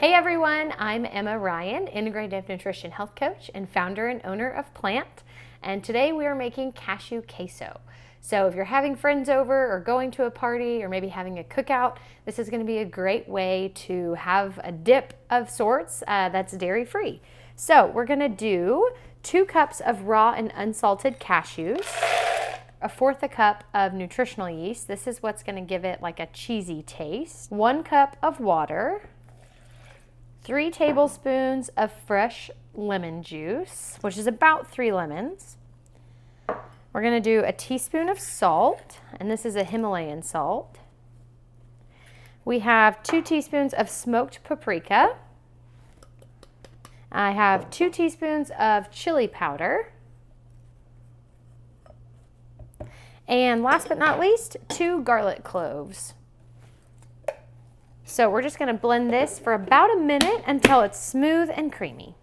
Hey everyone, I'm Emma Ryan, Integrative Nutrition Health Coach and founder and owner of Plant. And today we are making cashew queso. So if you're having friends over or going to a party or maybe having a cookout, this is going to be a great way to have a dip of sorts that's dairy-free. So we're going to do 2 cups of raw and unsalted cashews, 1/4 cup of nutritional yeast. This is what's going to give it like a cheesy taste. 1 cup of water. 3 tablespoons of fresh lemon juice, which is about 3 lemons. We're going to do a teaspoon of salt, and this is a Himalayan salt. We have 2 teaspoons of smoked paprika. I have 2 teaspoons of chili powder. And last but not least, 2 garlic cloves. So we're just going to blend this for about a minute until it's smooth and creamy.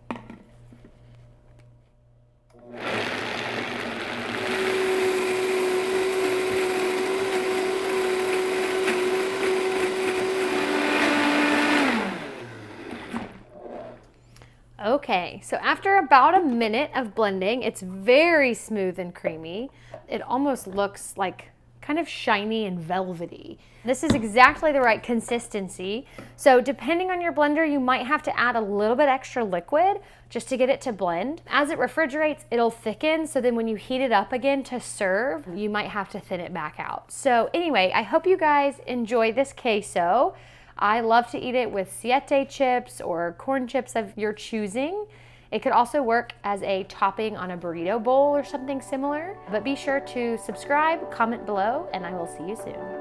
Okay, so after about a minute of blending, it's very smooth and creamy. It almost looks like kind of shiny and velvety. This is exactly the right consistency. So depending on your blender, you might have to add a little bit extra liquid just to get it to blend. As it refrigerates, it'll thicken. So then when you heat it up again to serve, you might have to thin it back out. So anyway, I hope you guys enjoy this queso. I love to eat it with siete chips or corn chips of your choosing. It could also work as a topping on a burrito bowl or something similar. But be sure to subscribe, comment below, and I will see you soon.